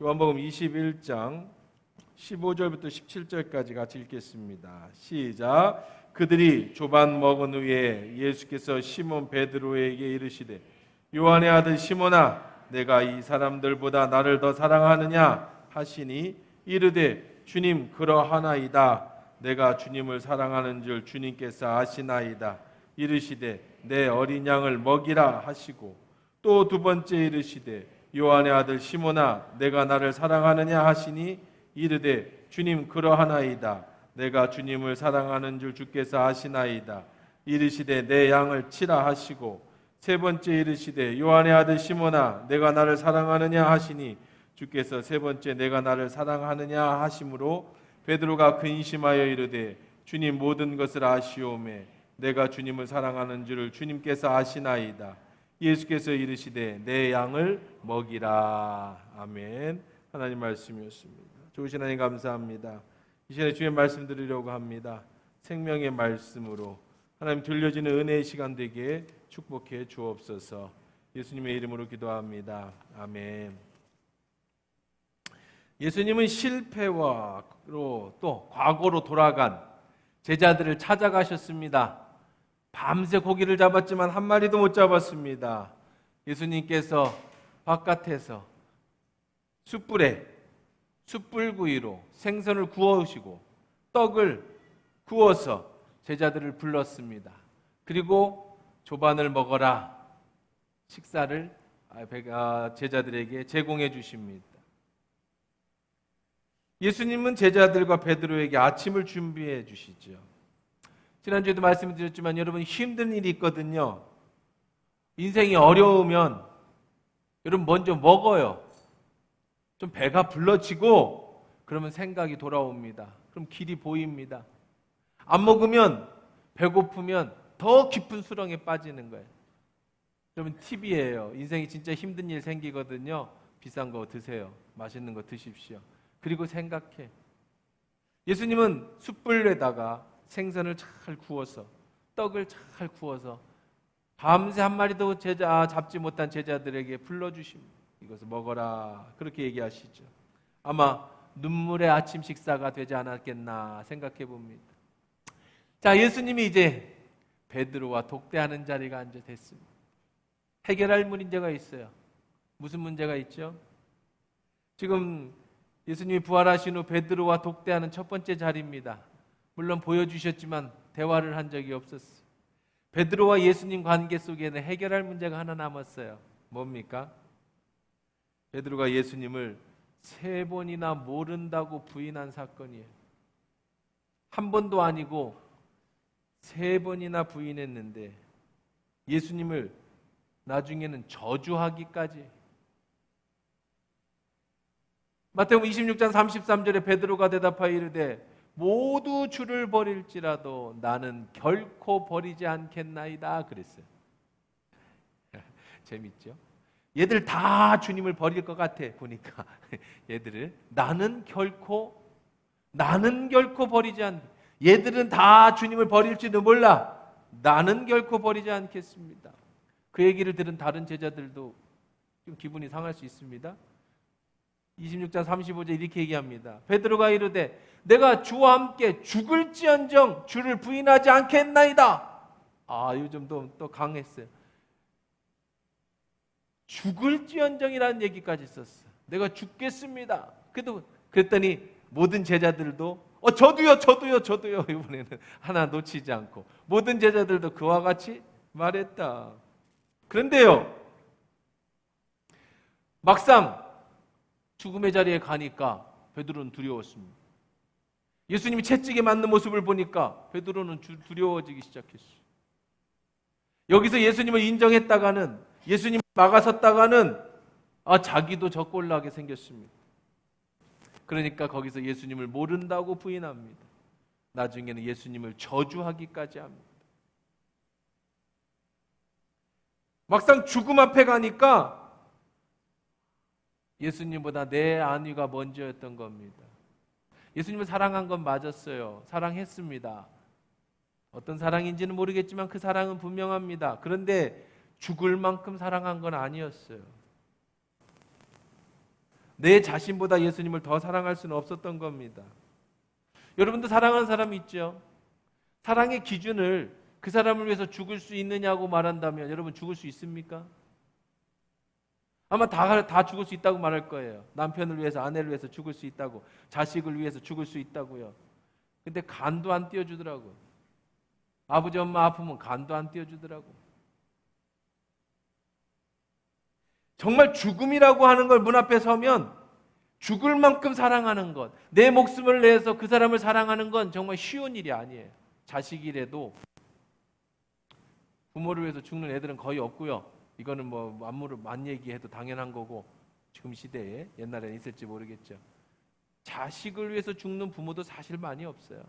요한복음 21장 15절부터 17절까지 같이 읽겠습니다. 시작. 그들이 조반 먹은 후에 예수께서 시몬 베드로에게 이르시되 요한의 아들 시몬아 내가 이 사람들보다 나를 더 사랑하느냐 하시니 이르되 주님 그러하나이다. 내가 주님을 사랑하는 줄 주님께서 아시나이다. 이르시되 내 어린 양을 먹이라 하시고 또 두 번째 이르시되 요한의 아들 시몬아 내가 나를 사랑하느냐 하시니 이르되 주님 그러하나이다. 내가 주님을 사랑하는 줄 주께서 아시나이다. 이르시되 내 양을 치라 하시고 세 번째 이르시되 요한의 아들 시몬아 내가 나를 사랑하느냐 하시니 주께서 세 번째 내가 나를 사랑하느냐 하심으로 베드로가 근심하여 이르되 주님 모든 것을 아시오매 내가 주님을 사랑하는 줄을 주님께서 아시나이다. 예수께서 이르시되 내 양을 먹이라. 아멘. 하나님 말씀이었습니다. 좋으신 하나님 감사합니다. 이 시간에 주의 말씀 드리려고 합니다. 생명의 말씀으로 하나님 들려지는 은혜의 시간 되게 축복해 주옵소서. 예수님의 이름으로 기도합니다. 아멘. 예수님은 실패와 또 과거로 돌아간 제자들을 찾아가셨습니다. 밤새 고기를 잡았지만 한 마리도 못 잡았습니다. 예수님께서 바깥에서 숯불구이로 생선을 구우시고 떡을 구워서 제자들을 불렀습니다. 그리고 조반을 먹어라 식사를 제자들에게 제공해 주십니다. 예수님은 제자들과 베드로에게 아침을 준비해 주시죠. 지난주에도 말씀드렸지만 여러분 힘든 일이 있거든요. 인생이 어려우면 여러분 먼저 먹어요. 좀 배가 불러지고 그러면 생각이 돌아옵니다. 그럼 길이 보입니다. 안 먹으면 배고프면 더 깊은 수렁에 빠지는 거예요. 여러분 팁이에요. 인생이 진짜 힘든 일 생기거든요. 비싼 거 드세요. 맛있는 거 드십시오. 그리고 생각해. 예수님은 숯불에다가 생선을 잘 구워서 떡을 잘 구워서 밤새 한 마리도 잡지 못한 제자들에게 불러주십니다. 이것을 먹어라 그렇게 얘기하시죠. 아마 눈물의 아침 식사가 되지 않았겠나 생각해 봅니다. 자, 예수님이 이제 베드로와 독대하는 자리가 앉아 됐습니다. 해결할 문제가 있어요. 무슨 문제가 있죠? 지금 예수님이 부활하신 후 베드로와 독대하는 첫 번째 자리입니다. 물론 보여주셨지만 대화를 한 적이 없었어요. 베드로와 예수님 관계 속에는 해결할 문제가 하나 남았어요. 뭡니까? 베드로가 예수님을 3번이나 모른다고 부인한 사건이에요. 한 번도 아니고 3번이나 부인했는데 예수님을 나중에는 저주하기까지. 마태복음 26장 33절에 베드로가 대답하여 이르되 모두 주를 버릴지라도 나는 결코 버리지 않겠나이다 그랬어요. 재밌죠? 얘들 다 주님을 버릴 것 같아 보니까 얘들을 나는 결코 버리지 않. 얘들은 다 주님을 버릴지도 몰라. 나는 결코 버리지 않겠습니다. 그 얘기를 들은 다른 제자들도 좀 기분이 상할 수 있습니다. 26장 35절 이렇게 얘기합니다. 베드로가 이르되 내가 주와 함께 죽을지언정 주를 부인하지 않겠나이다. 요즘 또 강했어요. 죽을지언정이라는 얘기까지 썼어요. 내가 죽겠습니다. 그랬더니 모든 제자들도 저도요 이번에는 하나 놓치지 않고 모든 제자들도 그와 같이 말했다. 그런데요 막상 죽음의 자리에 가니까 베드로는 두려웠습니다. 예수님이 채찍에 맞는 모습을 보니까 베드로는 두려워지기 시작했어요. 여기서 예수님을 인정했다가는 예수님을 막아섰다가는 자기도 저 꼴 나게 생겼습니다. 그러니까 거기서 예수님을 모른다고 부인합니다. 나중에는 예수님을 저주하기까지 합니다. 막상 죽음 앞에 가니까 예수님보다 내 안위가 먼저였던 겁니다. 예수님을 사랑한 건 맞았어요. 사랑했습니다. 어떤 사랑인지는 모르겠지만 그 사랑은 분명합니다. 그런데 죽을 만큼 사랑한 건 아니었어요. 내 자신보다 예수님을 더 사랑할 수는 없었던 겁니다. 여러분도 사랑하는 사람이 있죠? 사랑의 기준을 그 사람을 위해서 죽을 수 있느냐고 말한다면 여러분 죽을 수 있습니까? 아마 다 죽을 수 있다고 말할 거예요. 남편을 위해서, 아내를 위해서 죽을 수 있다고, 자식을 위해서 죽을 수 있다고요. 근데 간도 안 띄워주더라고요. 아버지 엄마 아프면 간도 안 띄워주더라고. 정말 죽음이라고 하는 걸 문 앞에 서면 죽을 만큼 사랑하는 것, 내 목숨을 내서 그 사람을 사랑하는 건 정말 쉬운 일이 아니에요. 자식이라도 부모를 위해서 죽는 애들은 거의 없고요. 이거는 뭐 만 얘기해도 당연한 거고 지금 시대에, 옛날에는 있을지 모르겠죠. 자식을 위해서 죽는 부모도 사실 많이 없어요.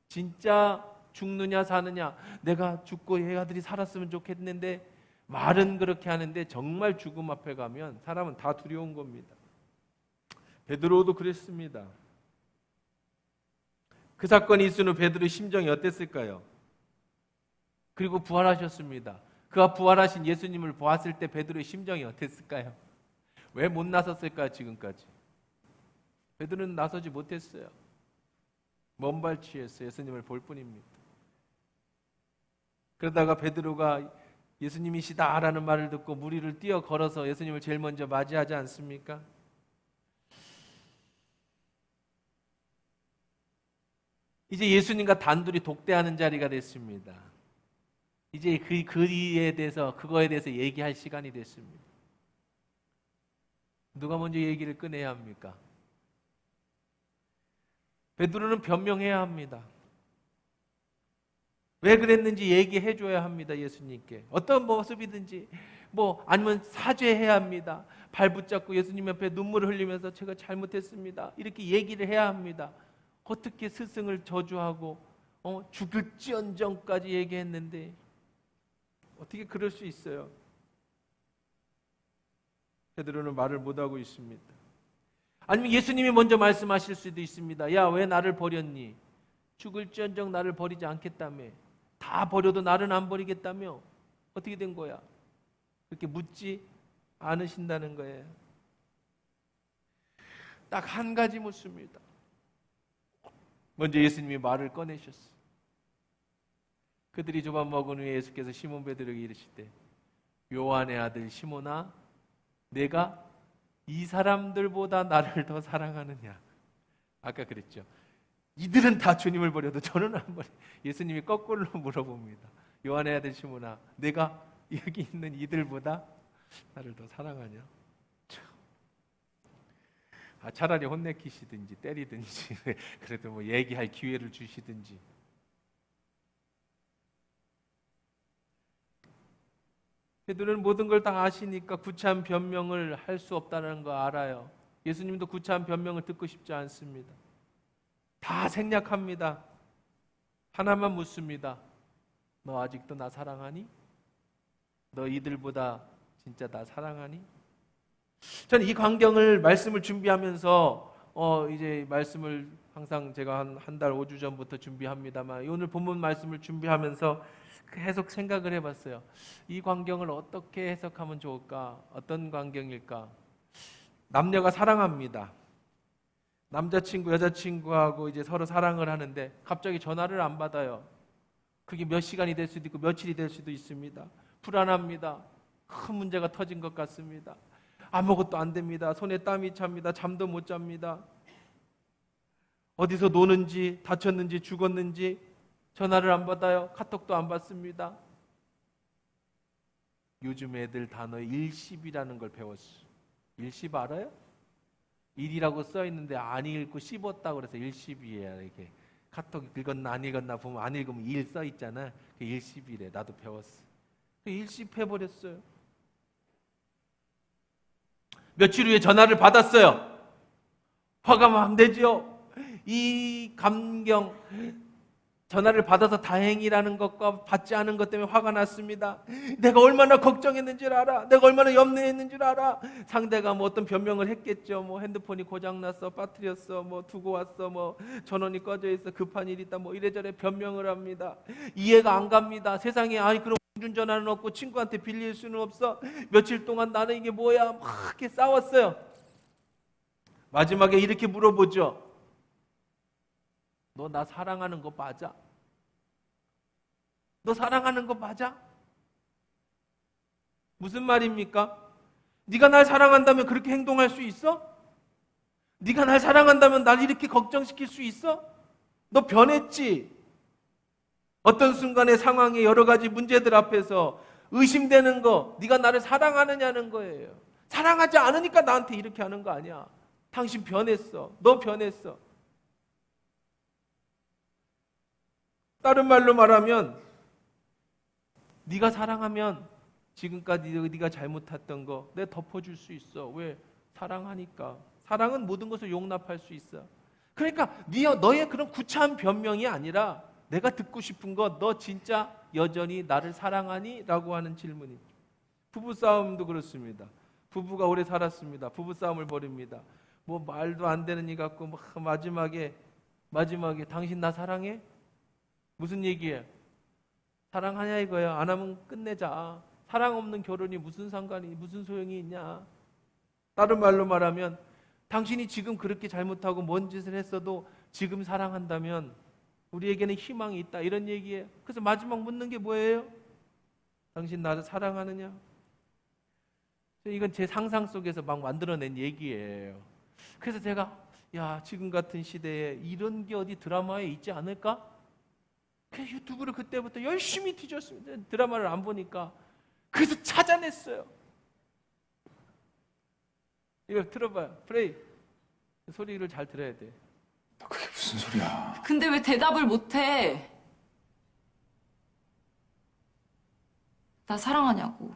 진짜 죽느냐 사느냐, 내가 죽고 애 아들이 살았으면 좋겠는데 말은 그렇게 하는데 정말 죽음 앞에 가면 사람은 다 두려운 겁니다. 베드로도 그랬습니다. 그 사건이 있은 후 베드로의 심정이 어땠을까요? 그리고 부활하셨습니다. 그가 부활하신 예수님을 보았을 때 베드로의 심정이 어땠을까요? 왜 못 나섰을까요? 지금까지 베드로는 나서지 못했어요. 먼발치였어요. 예수님을 볼 뿐입니다. 그러다가 베드로가 예수님이시다라는 말을 듣고 무리를 뛰어 걸어서 예수님을 제일 먼저 맞이하지 않습니까? 이제 예수님과 단둘이 독대하는 자리가 됐습니다. 이제 그 글에 대해서, 그거에 대해서 얘기할 시간이 됐습니다. 누가 먼저 얘기를 꺼내야 합니까? 베드로는 변명해야 합니다. 왜 그랬는지 얘기해 줘야 합니다. 예수님께 어떤 모습이든지, 아니면 사죄해야 합니다. 발 붙잡고 예수님 옆에 눈물을 흘리면서 제가 잘못했습니다, 이렇게 얘기를 해야 합니다. 어떻게 스승을 저주하고 죽을지언정까지 얘기했는데 어떻게 그럴 수 있어요? 베드로는 말을 못하고 있습니다. 아니면 예수님이 먼저 말씀하실 수도 있습니다. 야, 왜 나를 버렸니? 죽을지언정 나를 버리지 않겠다며. 다 버려도 나는 안 버리겠다며. 어떻게 된 거야? 그렇게 묻지 않으신다는 거예요. 딱 한 가지 묻습니다. 먼저 예수님이 말을 꺼내셨어요. 그들이 조반 먹은 후에 예수께서 시몬 베드로에게 이르시되, 요한의 아들 시몬아, 내가 이 사람들보다 나를 더 사랑하느냐? 아까 그랬죠. 이들은 다 주님을 버려도 저는 안 버려. 예수님이 거꾸로 물어봅니다. 요한의 아들 시몬아, 내가 여기 있는 이들보다 나를 더 사랑하냐? 차라리 혼내키시든지 때리든지 그래도 얘기할 기회를 주시든지. 베드로는 모든 걸 다 아시니까 구차한 변명을 할 수 없다는 거 알아요. 예수님도 구차한 변명을 듣고 싶지 않습니다. 다 생략합니다. 하나만 묻습니다. 너 아직도 나 사랑하니? 너 이들보다 진짜 나 사랑하니? 저는 이 광경을, 말씀을 준비하면서 이제 말씀을 항상 제가 한 달 5주 전부터 준비합니다만, 오늘 본문 말씀을 준비하면서 계속 생각을 해봤어요. 이 광경을 어떻게 해석하면 좋을까? 어떤 광경일까? 남녀가 사랑합니다. 남자친구, 여자친구하고 이제 서로 사랑을 하는데 갑자기 전화를 안 받아요. 그게 몇 시간이 될 수도 있고 며칠이 될 수도 있습니다. 불안합니다. 큰 문제가 터진 것 같습니다. 아무것도 안 됩니다. 손에 땀이 찹니다. 잠도 못 잡니다. 어디서 노는지, 다쳤는지, 죽었는지 전화를 안 받아요. 카톡도 안 받습니다. 요즘 애들 단어 일십이라는 걸 배웠어. 일십 알아요? 일이라고 써 있는데 안 읽고 씹었다고 그래서 일십이에요. 이렇게 카톡 읽었나 안 읽었나 보면 안 읽으면 일 써 있잖아. 그 일십이래. 나도 배웠어. 일십해버렸어요. 며칠 후에 전화를 받았어요. 화가 막 내죠. 이 감경, 전화를 받아서 다행이라는 것과 받지 않은 것 때문에 화가 났습니다. 내가 얼마나 걱정했는 줄 알아? 내가 얼마나 염려했는 줄 알아? 상대가 어떤 변명을 했겠죠. 핸드폰이 고장났어, 빠뜨렸어, 두고 왔어, 전원이 꺼져 있어, 급한 일 있다, 이래저래 변명을 합니다. 이해가 안 갑니다. 세상에, 그럼 공중전화는 없고 친구한테 빌릴 수는 없어. 며칠 동안 나는 이게 뭐야? 막 이렇게 싸웠어요. 마지막에 이렇게 물어보죠. 너 나 사랑하는 거 맞아? 너 사랑하는 거 맞아? 무슨 말입니까? 네가 날 사랑한다면 그렇게 행동할 수 있어? 네가 날 사랑한다면 날 이렇게 걱정시킬 수 있어? 너 변했지? 어떤 순간의 상황에 여러 가지 문제들 앞에서 의심되는 거, 네가 나를 사랑하느냐는 거예요. 사랑하지 않으니까 나한테 이렇게 하는 거 아니야. 당신 변했어. 너 변했어. 다른 말로 말하면 네가 사랑하면 지금까지 네가 잘못했던 거 내가 덮어줄 수 있어. 왜? 사랑하니까. 사랑은 모든 것을 용납할 수 있어. 그러니까 너의 그런 구차한 변명이 아니라 내가 듣고 싶은 거, 너 진짜 여전히 나를 사랑하니? 라고 하는 질문이. 부부싸움도 그렇습니다. 부부가 오래 살았습니다. 부부싸움을 벌입니다. 뭐 말도 안 되는 일 갖고 마지막에 당신 나 사랑해? 무슨 얘기예요? 사랑하냐 이거야. 안 하면 끝내자. 사랑 없는 결혼이 무슨 소용이 있냐. 다른 말로 말하면 당신이 지금 그렇게 잘못하고 뭔 짓을 했어도 지금 사랑한다면 우리에게는 희망이 있다. 이런 얘기예요. 그래서 마지막 묻는 게 뭐예요? 당신 나를 사랑하느냐? 이건 제 상상 속에서 막 만들어낸 얘기예요. 그래서 제가 지금 같은 시대에 이런 게 어디 드라마에 있지 않을까? 그래서 유튜브를 그때부터 열심히 뒤졌습니다. 드라마를 안 보니까. 그래서 찾아냈어요. 이거 들어봐요. 프레이. 소리를 잘 들어야 돼. 그게 무슨 소리야? 근데 왜 대답을 못해? 나 사랑하냐고.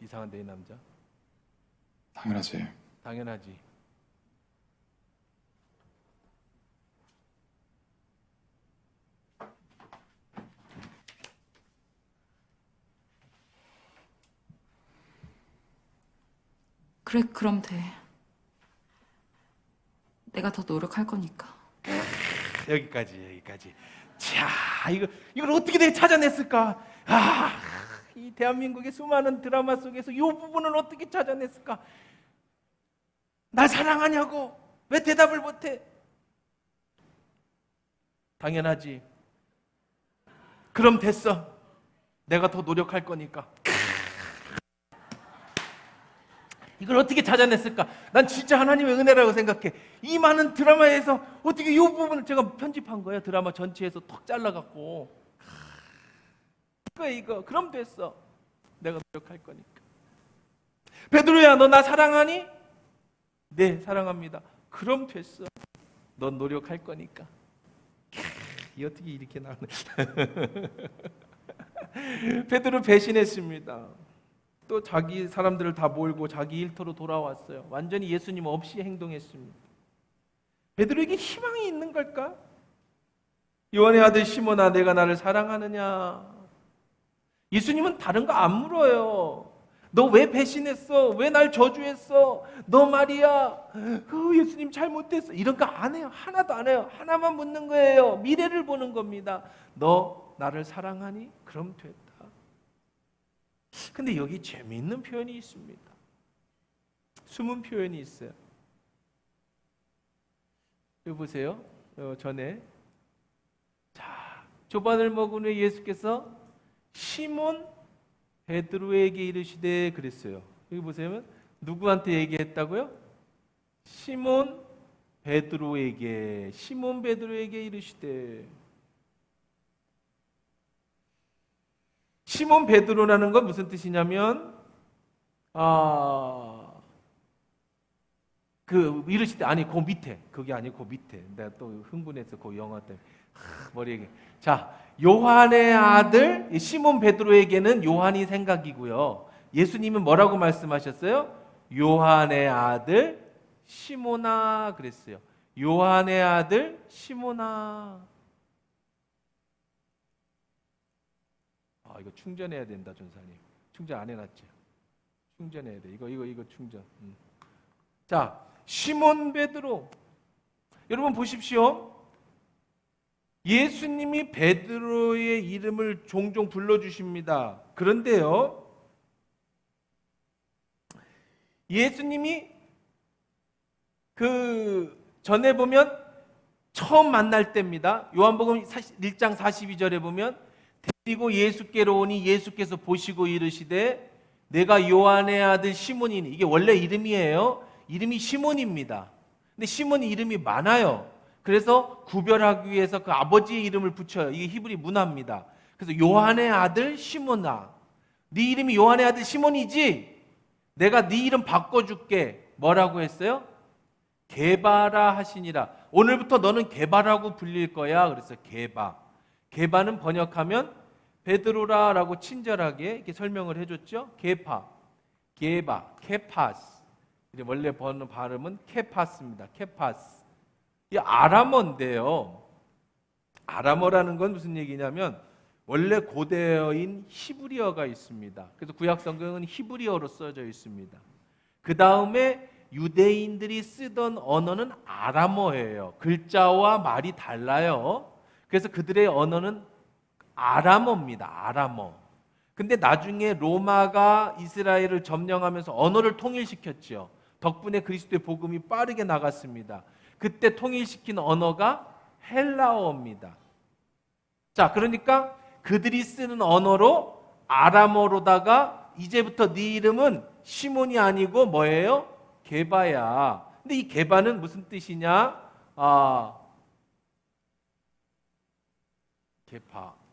이상한데 이 남자? 당연하지. 당연하지. 그래, 그럼 돼. 내가 더 노력할 거니까. 여기까지. 자, 이걸 어떻게 내가 찾아냈을까? 이 대한민국의 수많은 드라마 속에서 이 부분을 어떻게 찾아냈을까? 날 사랑하냐고 왜 대답을 못해? 당연하지. 그럼 됐어. 내가 더 노력할 거니까. 이걸 어떻게 찾아냈을까? 난 진짜 하나님의 은혜라고 생각해. 이 많은 드라마에서 어떻게 이 부분을 제가 편집한 거예요. 드라마 전체에서 턱 잘라갖고. 이거 그럼 됐어. 내가 노력할 거니까. 베드로야, 너 나 사랑하니? 네, 사랑합니다. 그럼 됐어. 넌 노력할 거니까. 어떻게 이렇게 나오네. 베드로 배신했습니다. 또 자기 사람들을 다 몰고 자기 일터로 돌아왔어요. 완전히 예수님 없이 행동했습니다. 베드로에게 희망이 있는 걸까? 요한의 아들 시몬아, 내가 나를 사랑하느냐? 예수님은 다른 거 안 물어요. 너 왜 배신했어? 왜 날 저주했어? 너 말이야. 예수님 잘못했어. 이런 거 안 해요. 하나도 안 해요. 하나만 묻는 거예요. 미래를 보는 겁니다. 너 나를 사랑하니? 그럼 됐다. 근데 여기 재미있는 표현이 있습니다. 숨은 표현이 있어요. 여기 보세요. 전에 조반을 먹은 후에 예수께서 시몬 베드로에게 이르시되 그랬어요. 여기 보세요. 누구한테 얘기했다고요? 시몬 베드로에게 이르시되. 시몬 베드로라는 건 무슨 뜻이냐면 이르시되 그 밑에 그게 아니고 그 밑에 내가 또 흥분해서 그 영어 때문에 머리에. 자, 요한의 아들 시몬 베드로에게는 요한이 생각이고요. 예수님은 뭐라고 말씀하셨어요? 요한의 아들 시몬아 그랬어요. 요한의 아들 시몬아. 이거 충전해야 된다, 전사님. 충전 안 해놨죠? 충전해야 돼. 이거 충전. 자, 시몬 베드로. 여러분 보십시오. 예수님이 베드로의 이름을 종종 불러주십니다. 그런데요, 예수님이 그 전에 보면 처음 만날 때입니다. 요한복음 1장 42절에 보면 데리고 예수께로 오니 예수께서 보시고 이르시되 내가 요한의 아들 시몬이니, 이게 원래 이름이에요. 이름이 시몬입니다. 근데 시몬이 이름이 많아요. 그래서 구별하기 위해서 그 아버지의 이름을 붙여요. 이게 히브리 문화입니다. 그래서 요한의 아들 시몬아, 네 이름이 요한의 아들 시몬이지? 내가 네 이름 바꿔줄게. 뭐라고 했어요? 게바라 하시니라. 오늘부터 너는 게바라고 불릴 거야. 그래서 게바. 게바는 번역하면 베드로라라고 친절하게 이렇게 설명을 해줬죠. 게파, 게바, 케파스. 원래 번역 발음은 케파스입니다. 케파스. 이 아람어인데요. 아람어라는 건 무슨 얘기냐면 원래 고대어인 히브리어가 있습니다. 그래서 구약 성경은 히브리어로 써져 있습니다. 그 다음에 유대인들이 쓰던 언어는 아람어예요. 글자와 말이 달라요. 그래서 그들의 언어는 아람어입니다. 아람어. 근데 나중에 로마가 이스라엘을 점령하면서 언어를 통일시켰죠. 덕분에 그리스도의 복음이 빠르게 나갔습니다. 그때 통일시킨 언어가 헬라어입니다. 자, 그러니까 그들이 쓰는 언어로 아람어로다가 이제부터 네 이름은 시몬이 아니고 뭐예요? 게바야. 근데 이 게바는 무슨 뜻이냐?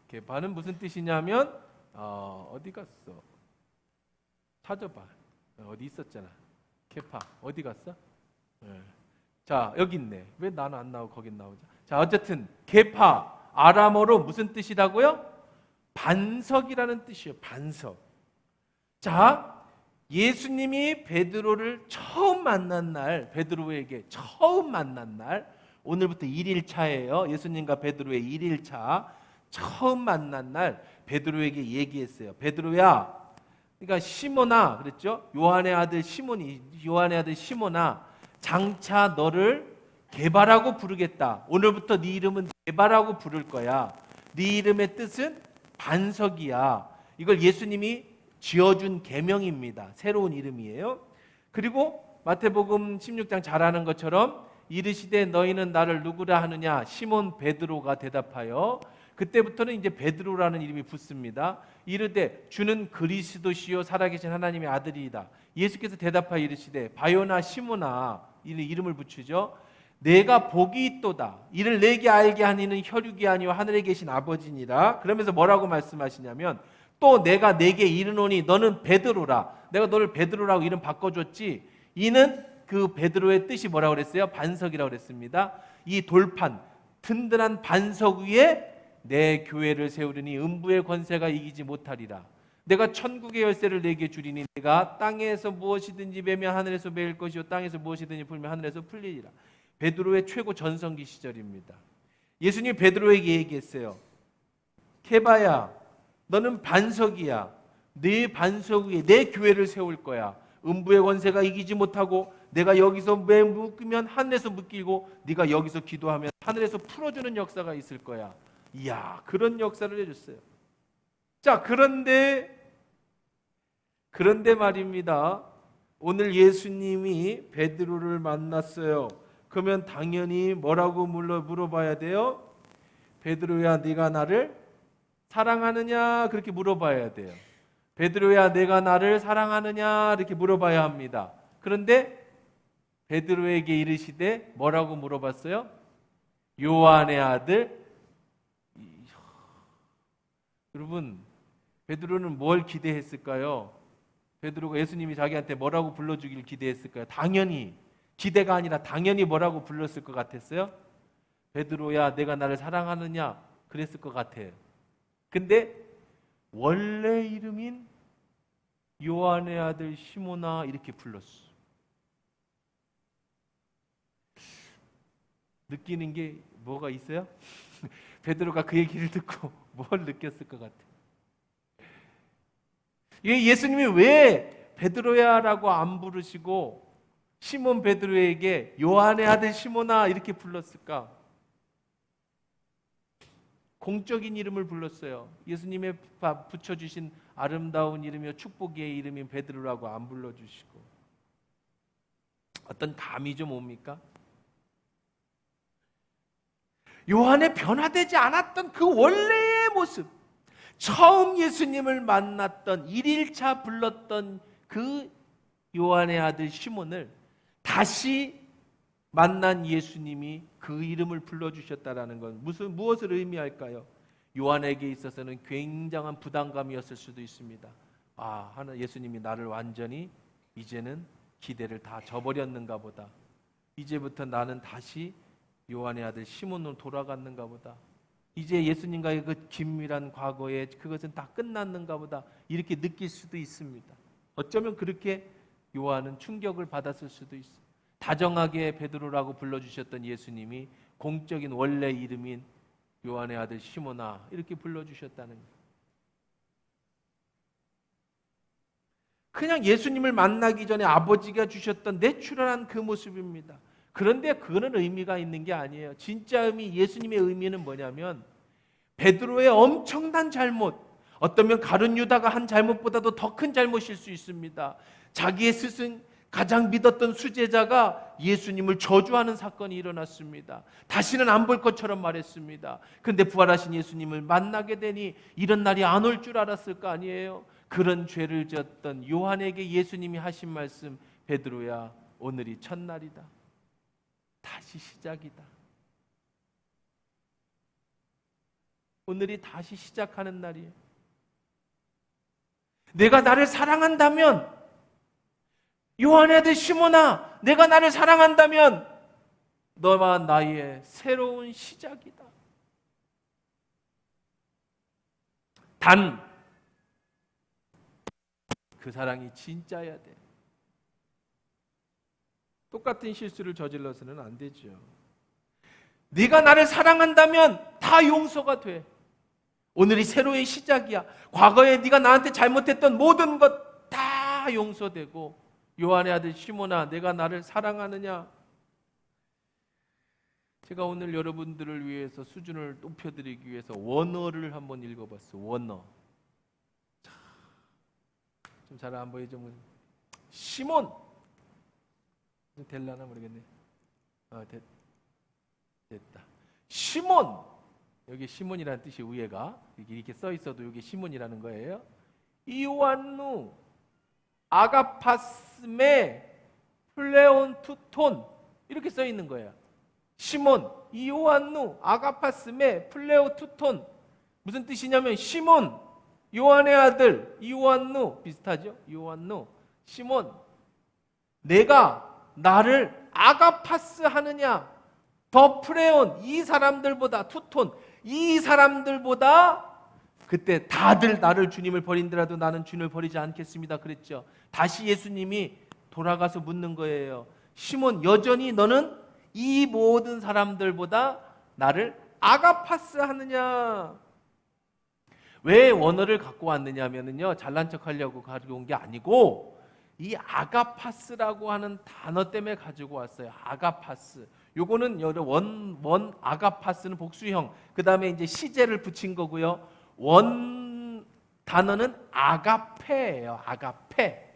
게바는 무슨 뜻이냐면 어디 갔어? 찾아봐. 어디 있었잖아. 게파 어디 갔어? 자, 여기 있네. 왜 나는 안 나오고 거긴 나오죠? 자, 어쨌든 게파 아람어로 무슨 뜻이라고요? 반석이라는 뜻이에요. 반석. 자, 예수님이 베드로를 처음 만난 날, 베드로에게 처음 만난 날, 오늘부터 1일차예요. 예수님과 베드로의 1일차. 처음 만난 날 베드로에게 얘기했어요. 베드로야, 그러니까 시몬아 그랬죠? 요한의 아들 시몬아, 장차 너를 게바라고 부르겠다. 오늘부터 네 이름은 게바라고 부를 거야. 네 이름의 뜻은 반석이야. 이걸 예수님이 지어준 계명입니다. 새로운 이름이에요. 그리고 마태복음 16장 잘 아는 것처럼 이르시되 너희는 나를 누구라 하느냐? 시몬 베드로가 대답하여, 그때부터는 이제 베드로라는 이름이 붙습니다. 이르되 주는 그리스도시요 살아계신 하나님의 아들이다. 예수께서 대답하여 이르시되 바요나 시몬아, 이름을 붙이죠. 내가 복이 있도다. 이를 내게 알게 하니는 혈육이 아니요 하늘에 계신 아버지니라. 그러면서 뭐라고 말씀하시냐면 또 내가 내게 이르노니 너는 베드로라. 내가 너를 베드로라고 이름 바꿔줬지. 이는 그 베드로의 뜻이 뭐라고 그랬어요? 반석이라고 그랬습니다. 이 돌판, 든든한 반석 위에 내 교회를 세우리니 음부의 권세가 이기지 못하리라. 내가 천국의 열쇠를 내게 주리니 내가 땅에서 무엇이든지 매면 하늘에서 매일 것이요 땅에서 무엇이든지 풀면 하늘에서 풀리리라. 베드로의 최고 전성기 시절입니다. 예수님이 베드로에게 얘기했어요. 케바야, 너는 반석이야. 네 반석 위에 내 교회를 세울 거야. 음부의 권세가 이기지 못하고 내가 여기서 묶으면 하늘에서 묶이고 네가 여기서 기도하면 하늘에서 풀어주는 역사가 있을 거야. 이야, 그런 역사를 해줬어요. 자, 그런데 말입니다. 오늘 예수님이 베드로를 만났어요. 그러면 당연히 뭐라고 물어봐야 돼요? 베드로야, 네가 나를 사랑하느냐? 그렇게 물어봐야 돼요. 베드로야, 내가 나를 사랑하느냐? 이렇게 물어봐야 합니다. 그런데 베드로에게 이르시되 뭐라고 물어봤어요? 요한의 아들. 여러분, 베드로는 뭘 기대했을까요? 베드로가 예수님이 자기한테 뭐라고 불러주길 기대했을까요? 당연히, 기대가 아니라 당연히 뭐라고 불렀을 것 같았어요? 베드로야, 내가 나를 사랑하느냐? 그랬을 것 같아요. 근데 원래 이름인 요한의 아들 시몬아 이렇게 불렀어. 느끼는 게 뭐가 있어요? 베드로가 그 얘기를 듣고 뭘 느꼈을 것 같아요? 예수님이 왜 베드로야라고 안 부르시고 시몬 베드로에게 요한의 아들 시몬아 이렇게 불렀을까? 공적인 이름을 불렀어요. 예수님의 붙여주신 아름다운 이름이요 축복의 이름인 베드로라고 안 불러주시고, 어떤 감이 좀 옵니까? 요한의 변화되지 않았던 그 원래의 모습, 처음 예수님을 만났던 1일차 불렀던 그 요한의 아들 시몬을 다시 만난 예수님이 그 이름을 불러주셨다라는 건 무엇을 의미할까요? 요한에게 있어서는 굉장한 부담감이었을 수도 있습니다. 예수님이 나를 완전히 이제는 기대를 다 저버렸는가 보다. 이제부터 나는 다시 요한의 아들 시몬으로 돌아갔는가 보다. 이제 예수님과의 그 긴밀한 과거에 그것은 다 끝났는가 보다. 이렇게 느낄 수도 있습니다. 어쩌면 그렇게 요한은 충격을 받았을 수도 있어요. 다정하게 베드로라고 불러주셨던 예수님이 공적인 원래 이름인 요한의 아들 시몬아 이렇게 불러주셨다는 거예요. 그냥 예수님을 만나기 전에 아버지가 주셨던 내추럴한 그 모습입니다. 그런데 그거는 의미가 있는 게 아니에요. 진짜 예수님의 의미는 뭐냐면 베드로의 엄청난 잘못, 어쩌면 가룟 유다가 한 잘못보다도 더 큰 잘못일 수 있습니다. 자기의 스승, 가장 믿었던 수제자가 예수님을 저주하는 사건이 일어났습니다. 다시는 안 볼 것처럼 말했습니다. 그런데 부활하신 예수님을 만나게 되니 이런 날이 안 올 줄 알았을 거 아니에요. 그런 죄를 지었던 요한에게 예수님이 하신 말씀, 베드로야 오늘이 첫날이다. 다시 시작이다. 오늘이 다시 시작하는 날이에요. 내가 나를 사랑한다면, 요한의 아들 시몬아, 내가 나를 사랑한다면 너와 나의 새로운 시작이다. 단 그 사랑이 진짜야 돼. 똑같은 실수를 저질러서는 안 되죠. 네가 나를 사랑한다면 다 용서가 돼. 오늘이 새로운 시작이야. 과거에 네가 나한테 잘못했던 모든 것 다 용서되고, 요한의 아들 시몬아, 내가 나를 사랑하느냐? 제가 오늘 여러분들을 위해서 수준을 높여드리기 위해서 원어를 한번 읽어봤어요. 원어. 좀 잘 안 보이죠? 시몬. 될라나 모르겠네. 됐다. 시몬. 여기 시몬이라는 뜻이 위에가 이렇게 써 있어도 이게 시몬이라는 거예요. 이오안누 아가파스메 플레온투톤 이렇게 써 있는 거예요. 시몬 이오안누 아가파스메 플레오투톤 무슨 뜻이냐면 시몬 요한의 아들 이오안누 비슷하죠? 이오안누 시몬 내가 나를 아가파스 하느냐? 더 프레온 이 사람들보다 투톤 이 사람들보다 그때 다들 나를 주님을 버린더라도 나는 주님을 버리지 않겠습니다 그랬죠. 다시 예수님이 돌아가서 묻는 거예요. 시몬 여전히 너는 이 모든 사람들보다 나를 아가파스 하느냐? 왜 원어를 갖고 왔느냐면요 잘난 척하려고 가지고 온 게 아니고 이 아가파스라고 하는 단어 때문에 가지고 왔어요. 아가파스. 요거는 원 아가파스는 복수형. 그다음에 이제 시제를 붙인 거고요. 원 단어는 아가페예요. 아가페.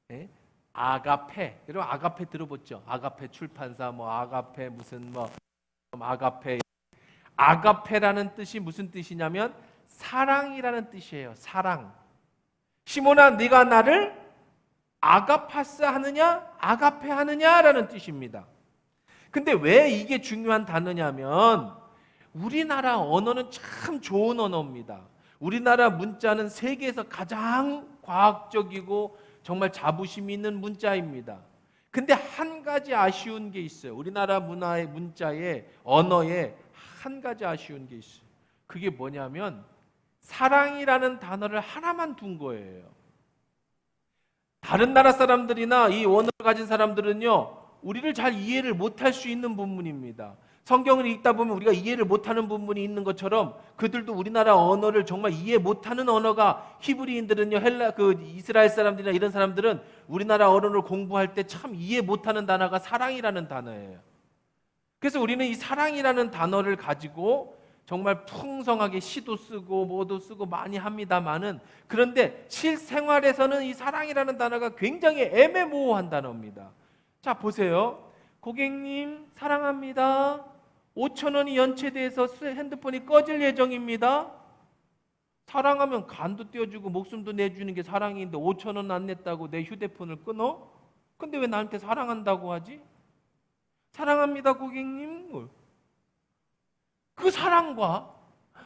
네? 아가페. 여러분 아가페 들어봤죠? 아가페 출판사 아가페 무슨 아가페. 아가페라는 뜻이 무슨 뜻이냐면 사랑이라는 뜻이에요. 사랑. 시몬아 네가 나를 아가파스 하느냐? 아가페 하느냐라는 뜻입니다. 근데 왜 이게 중요한 단어냐면 우리나라 언어는 참 좋은 언어입니다. 우리나라 문자는 세계에서 가장 과학적이고 정말 자부심 있는 문자입니다. 근데 한 가지 아쉬운 게 있어요. 우리나라 문화의 문자에 언어에 한 가지 아쉬운 게 있어요. 그게 뭐냐면 사랑이라는 단어를 하나만 둔 거예요. 다른 나라 사람들이나 이 언어를 가진 사람들은요 우리를 잘 이해를 못할 수 있는 부분입니다. 성경을 읽다 보면 우리가 이해를 못하는 부분이 있는 것처럼 그들도 우리나라 언어를 정말 이해 못하는 언어가 히브리인들은요 이스라엘 사람들이나 이런 사람들은 우리나라 언어를 공부할 때 참 이해 못하는 단어가 사랑이라는 단어예요. 그래서 우리는 이 사랑이라는 단어를 가지고 정말 풍성하게 시도 쓰고 뭐도 쓰고 많이 합니다만은 그런데 실생활에서는 이 사랑이라는 단어가 굉장히 애매모호한 단어입니다. 자, 보세요. 고객님 사랑합니다. 5,000원이 연체돼서 핸드폰이 꺼질 예정입니다. 사랑하면 간도 떼어주고 목숨도 내주는 게 사랑인데 5,000원 안 냈다고 내 휴대폰을 끊어? 근데 왜 나한테 사랑한다고 하지? 사랑합니다 고객님. 그 사랑과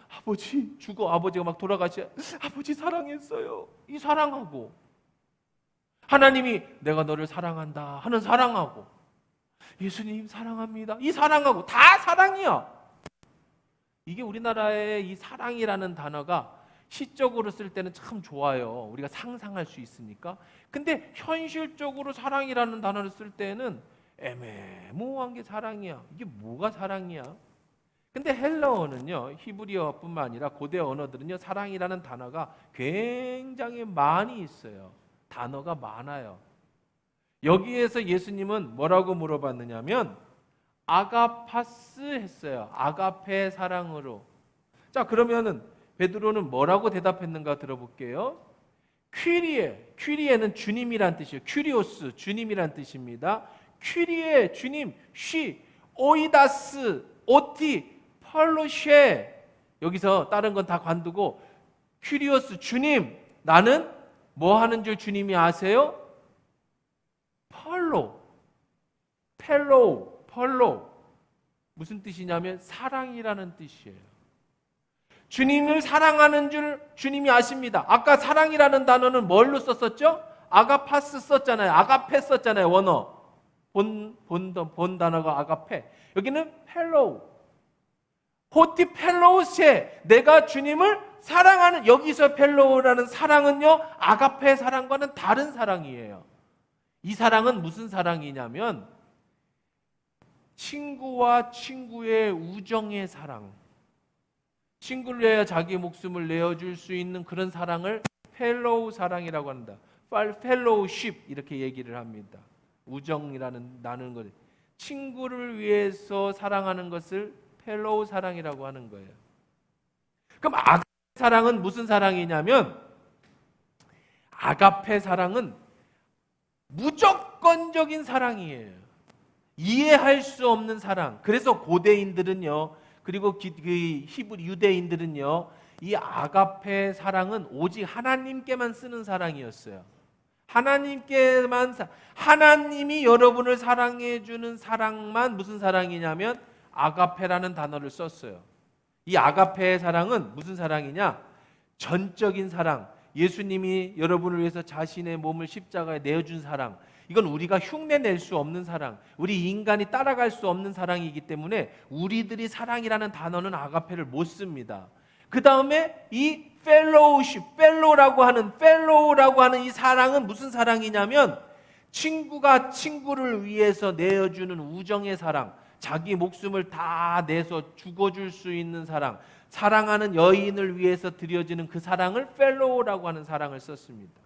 아버지 죽어 아버지가 막 돌아가시 아버지 사랑했어요. 이 사랑하고 하나님이 내가 너를 사랑한다 하는 사랑하고 예수님 사랑합니다 이 사랑하고 다 사랑이야. 이게 우리나라의 이 사랑이라는 단어가 시적으로 쓸 때는 참 좋아요. 우리가 상상할 수 있으니까. 근데 현실적으로 사랑이라는 단어를 쓸 때는 애매모호한 게 사랑이야. 이게 뭐가 사랑이야? 근데 헬라어는요, 히브리어뿐만 아니라 고대 언어들은요, 사랑이라는 단어가 굉장히 많이 있어요. 단어가 많아요. 여기에서 예수님은 뭐라고 물어봤느냐면 아가파스 했어요. 아가페 사랑으로. 자, 그러면은 베드로는 뭐라고 대답했는가 들어볼게요. 퀴리에는 주님이란 뜻이에요. 큐리오스, 주님이란 뜻입니다. 퀴리에, 주님, 쉬, 오이다스, 오티, 펄로쉐. 여기서 다른 건 다 관두고 큐리오스, 주님, 나는 뭐 하는 줄 주님이 아세요? 펄로. 무슨 뜻이냐면 사랑이라는 뜻이에요. 주님을 사랑하는 줄 주님이 아십니다. 아까 사랑이라는 단어는 뭘로 썼었죠? 아가파스 썼잖아요. 아가페 썼잖아요. 원어. 본 단어가 아가페. 여기는 펠로우. 호티 펠로우세. 내가 주님을 사랑하는, 여기서 펠로우라는 사랑은요, 아가페 사랑과는 다른 사랑이에요. 이 사랑은 무슨 사랑이냐면 친구와 친구의 우정의 사랑. 친구를 위하여 자기 목숨을 내어줄 수 있는 그런 사랑을 펠로우 사랑이라고 한다. 펠로우십 이렇게 얘기를 합니다. 우정이라는 나누는 것. 친구를 위해서 사랑하는 것을 펠로우 사랑이라고 하는 거예요. 그럼 아가페 사랑은 무슨 사랑이냐면 아가페 사랑은 무조건적인 사랑이에요. 이해할 수 없는 사랑. 그래서 고대인들은요, 그리고 히브리 유대인들은요, 이 아가페 사랑은 오직 하나님께만 쓰는 사랑이었어요. 하나님이 여러분을 사랑해 주는 사랑만 무슨 사랑이냐면 아가페라는 단어를 썼어요. 이 아가페의 사랑은 무슨 사랑이냐? 전적인 사랑. 예수님이 여러분을 위해서 자신의 몸을 십자가에 내어준 사랑. 이건 우리가 흉내낼 수 없는 사랑, 우리 인간이 따라갈 수 없는 사랑이기 때문에 우리들이 사랑이라는 단어는 아가페를 못 씁니다. 그 다음에 이 펠로우라고 하는 이 사랑은 무슨 사랑이냐면 친구가 친구를 위해서 내어주는 우정의 사랑, 자기 목숨을 다 내서 죽어줄 수 있는 사랑, 사랑하는 여인을 위해서 드려지는 그 사랑을 펠로우라고 하는 사랑을 썼습니다.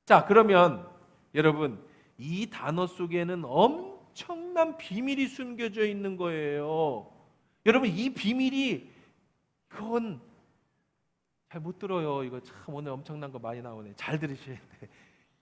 자, 그러면 여러분, 이 단어 속에는 엄청난 비밀이 숨겨져 있는 거예요. 여러분, 이 비밀이 그건 잘 못 들어요. 이거 참 오늘 엄청난 거 많이 나오네. 잘 들으셔야 돼.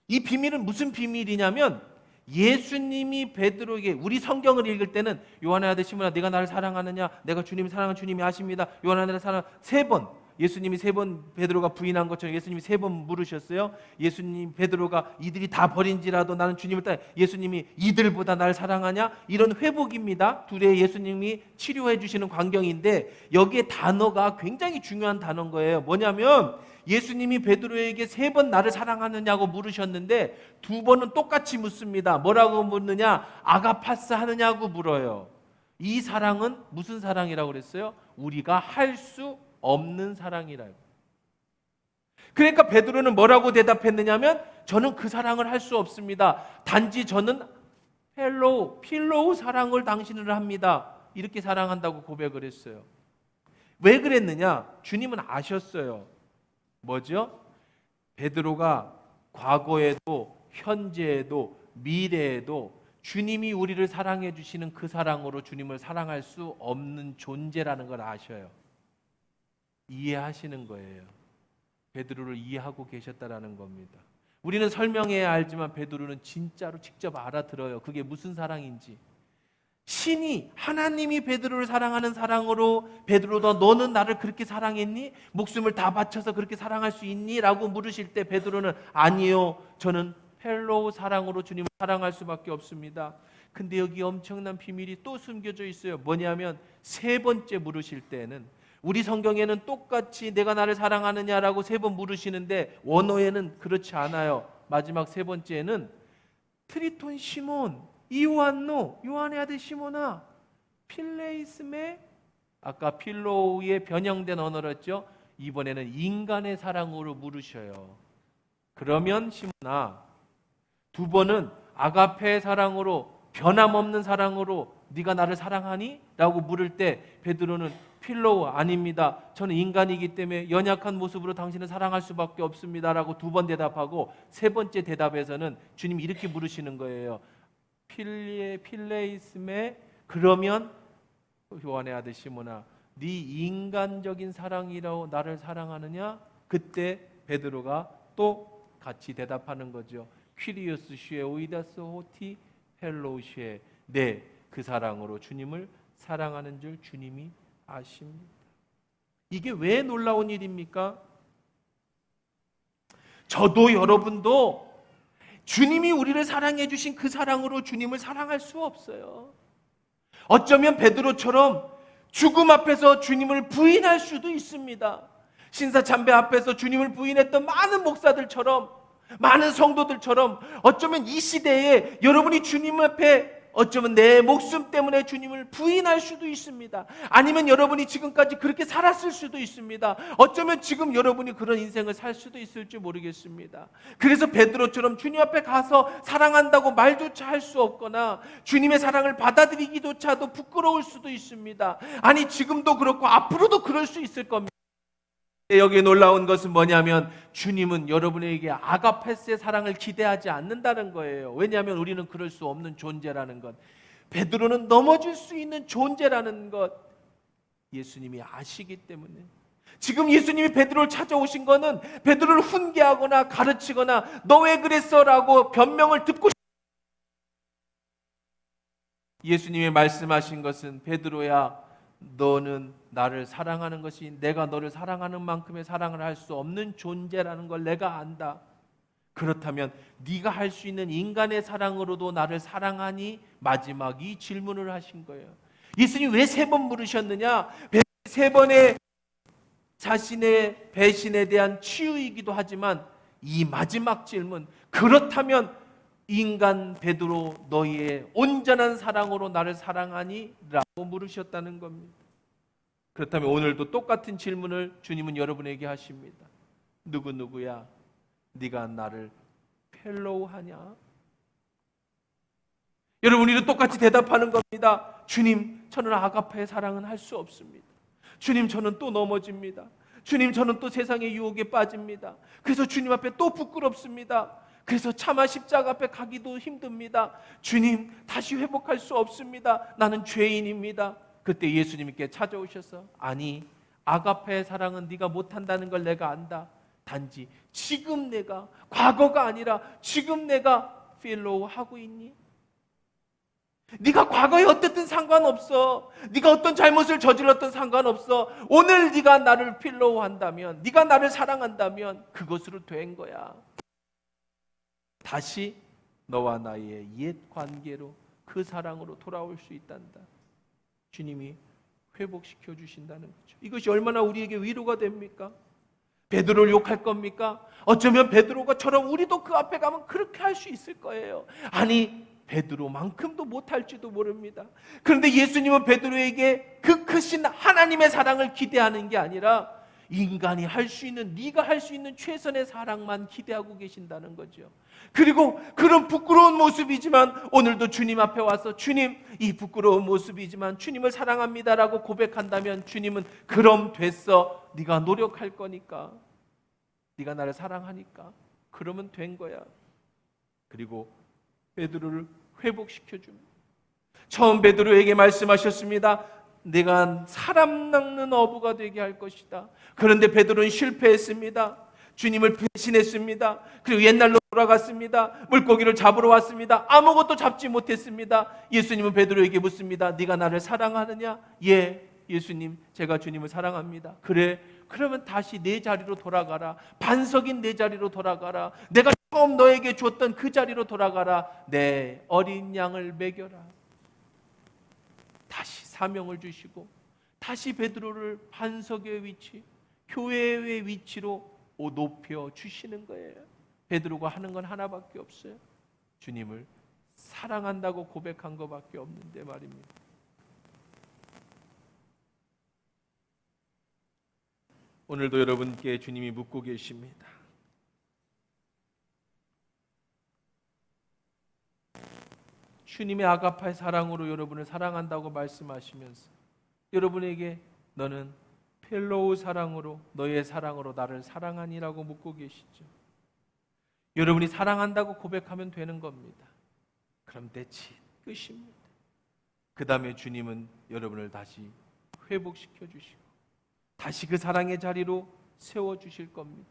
이 비밀은 무슨 비밀이냐면 예수님이 베드로에게, 우리 성경을 읽을 때는 요한의 아들 시몬아 네가 나를 사랑하느냐, 내가 주님을 사랑하는 주님이 아십니다. 요한의 아들 사랑 3번, 예수님이 3번 베드로가 부인한 것처럼 예수님이 3번 물으셨어요. 예수님 베드로가 이들이 다 버린지라도 나는 주님을 따라, 예수님이 이들보다 나를 사랑하냐? 이런 회복입니다. 둘의 예수님이 치료해 주시는 광경인데 여기에 단어가 굉장히 중요한 단어인 거예요. 뭐냐면 예수님이 베드로에게 3번 나를 사랑하느냐고 물으셨는데 2번은 똑같이 묻습니다. 뭐라고 묻느냐? 아가파스 하느냐고 물어요. 이 사랑은 무슨 사랑이라고 그랬어요? 우리가 할 수 없는 사랑이라고. 그러니까 베드로는 뭐라고 대답했느냐면 저는 그 사랑을 할 수 없습니다. 단지 저는 필로우 사랑을 당신을 합니다. 이렇게 사랑한다고 고백을 했어요. 왜 그랬느냐? 주님은 아셨어요. 뭐죠? 베드로가 과거에도 현재에도 미래에도 주님이 우리를 사랑해 주시는 그 사랑으로 주님을 사랑할 수 없는 존재라는 걸 아셔요. 이해하시는 거예요. 베드로를 이해하고 계셨다라는 겁니다. 우리는 설명해야 알지만 베드로는 진짜로 직접 알아들어요. 그게 무슨 사랑인지. 신이 하나님이 베드로를 사랑하는 사랑으로 베드로도 너는 나를 그렇게 사랑했니? 목숨을 다 바쳐서 그렇게 사랑할 수 있니? 라고 물으실 때 베드로는 아니요. 저는 펠로우 사랑으로 주님을 사랑할 수밖에 없습니다. 근데 여기 엄청난 비밀이 또 숨겨져 있어요. 뭐냐면 세 번째 물으실 때는 우리 성경에는 똑같이 내가 나를 사랑하느냐라고 세 번 물으시는데 원어에는 그렇지 않아요. 마지막 세 번째는 트리톤 시몬 이오안노 요한의 아들 시몬아 필레이스메 아까 필로우의 변형된 언어였죠. 이번에는 인간의 사랑으로 물으셔요. 그러면 시몬아 두 번은 아가페의 사랑으로 변함없는 사랑으로 네가 나를 사랑하니? 라고 물을 때 베드로는 필로우 아닙니다. 저는 인간이기 때문에 연약한 모습으로 당신을 사랑할 수밖에 없습니다. 라고 두 번 대답하고 세 번째 대답에서는 주님이 이렇게 물으시는 거예요. 필레이스메 그러면 요한의 아들 시몬아 네 인간적인 사랑이라고 나를 사랑하느냐? 그때 베드로가 또 같이 대답하는 거죠. 퀴리오스 슈에 오이다스 호티 헬로우시에 네, 그 사랑으로 주님을 사랑하는 줄 주님이 아십니다. 이게 왜 놀라운 일입니까? 저도 여러분도 주님이 우리를 사랑해 주신 그 사랑으로 주님을 사랑할 수 없어요. 어쩌면 베드로처럼 죽음 앞에서 주님을 부인할 수도 있습니다. 신사참배 앞에서 주님을 부인했던 많은 목사들처럼 많은 성도들처럼 어쩌면 이 시대에 여러분이 주님 앞에 어쩌면 내 목숨 때문에 주님을 부인할 수도 있습니다. 아니면 여러분이 지금까지 그렇게 살았을 수도 있습니다. 어쩌면 지금 여러분이 그런 인생을 살 수도 있을지 모르겠습니다. 그래서 베드로처럼 주님 앞에 가서 사랑한다고 말조차 할 수 없거나 주님의 사랑을 받아들이기조차도 부끄러울 수도 있습니다. 아니 지금도 그렇고 앞으로도 그럴 수 있을 겁니다. 여기에 놀라운 것은 뭐냐면 주님은 여러분에게 아가페스의 사랑을 기대하지 않는다는 거예요. 왜냐하면 우리는 그럴 수 없는 존재라는 것, 베드로는 넘어질 수 있는 존재라는 것 예수님이 아시기 때문에 지금 예수님이 베드로를 찾아오신 거는 베드로를 훈계하거나 가르치거나 너 왜 그랬어? 라고 변명을 듣고 예수님이 말씀하신 것은 베드로야 너는 나를 사랑하는 것이 내가 너를 사랑하는 만큼의 사랑을 할 수 없는 존재라는 걸 내가 안다. 그렇다면 네가 할 수 있는 인간의 사랑으로도 나를 사랑하니? 마지막 이 질문을 하신 거예요. 예수님 왜 세 번 물으셨느냐? 세 번의 자신의 배신에 대한 치유이기도 하지만 이 마지막 질문, 그렇다면 인간 베드로 너희의 온전한 사랑으로 나를 사랑하니? 라고 물으셨다는 겁니다. 그렇다면 오늘도 똑같은 질문을 주님은 여러분에게 하십니다. 누구야? 네가 나를 펠로우하냐? 여러분 우리도 똑같이 대답하는 겁니다. 주님 저는 아가페의 사랑은 할 수 없습니다. 주님 저는 또 넘어집니다. 주님 저는 또 세상의 유혹에 빠집니다. 그래서 주님 앞에 또 부끄럽습니다. 그래서 차마 십자가 앞에 가기도 힘듭니다. 주님 다시 회복할 수 없습니다. 나는 죄인입니다. 그때 예수님께 찾아오셔서 아니 아가페의 사랑은 네가 못한다는 걸 내가 안다. 단지 지금 내가 과거가 아니라 지금 내가 필로우 하고 있니? 네가 과거에 어땠든 상관없어. 네가 어떤 잘못을 저질렀든 상관없어. 오늘 네가 나를 필로우 한다면, 네가 나를 사랑한다면 그것으로 된 거야. 다시 너와 나의 옛 관계로 그 사랑으로 돌아올 수 있단다. 주님이 회복시켜 주신다는 거죠. 이것이 얼마나 우리에게 위로가 됩니까? 베드로를 욕할 겁니까? 어쩌면 베드로가처럼 우리도 그 앞에 가면 그렇게 할 수 있을 거예요. 아니 베드로만큼도 못할지도 모릅니다. 그런데 예수님은 베드로에게 그 크신 하나님의 사랑을 기대하는 게 아니라 인간이 할 수 있는, 네가 할 수 있는 최선의 사랑만 기대하고 계신다는 거죠. 그리고 그런 부끄러운 모습이지만 오늘도 주님 앞에 와서 주님 이 부끄러운 모습이지만 주님을 사랑합니다라고 고백한다면 주님은 그럼 됐어. 네가 노력할 거니까, 네가 나를 사랑하니까 그러면 된 거야. 그리고 베드로를 회복시켜 줍니다. 처음 베드로에게 말씀하셨습니다. 내가 사람 낚는 어부가 되게 할 것이다. 그런데 베드로는 실패했습니다. 주님을 배신했습니다. 그리고 옛날로 돌아갔습니다. 물고기를 잡으러 왔습니다. 아무것도 잡지 못했습니다. 예수님은 베드로에게 묻습니다. 네가 나를 사랑하느냐? 예, 예수님, 제가 주님을 사랑합니다. 그래, 그러면 다시 내 자리로 돌아가라. 반석인 내 자리로 돌아가라. 내가 처음 너에게 줬던 그 자리로 돌아가라. 내 어린 양을 먹여라. 다시 사명을 주시고 다시 베드로를 반석의 위치, 교회의 위치로 높여 주시는 거예요. 베드로가 하는 건 하나밖에 없어요. 주님을 사랑한다고 고백한 것밖에 없는데 말입니다. 오늘도 여러분께 주님이 묻고 계십니다. 주님의 아가파의 사랑으로 여러분을 사랑한다고 말씀하시면서 여러분에게 너는 펠로우 사랑으로, 너의 사랑으로 나를 사랑하니라고 묻고 계시죠. 여러분이 사랑한다고 고백하면 되는 겁니다. 그럼 that's it, 끝입니다. 그 다음에 주님은 여러분을 다시 회복시켜 주시고 다시 그 사랑의 자리로 세워주실 겁니다.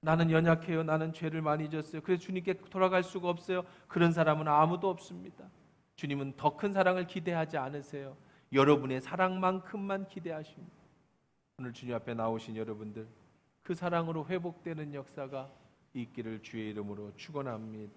나는 연약해요. 나는 죄를 많이 졌어요. 그래서 주님께 돌아갈 수가 없어요. 그런 사람은 아무도 없습니다. 주님은 더 큰 사랑을 기대하지 않으세요. 여러분의 사랑만큼만 기대하십니다. 오늘 주님 앞에 나오신 여러분들, 그 사랑으로 회복되는 역사가 있기를 주의 이름으로 축원합니다.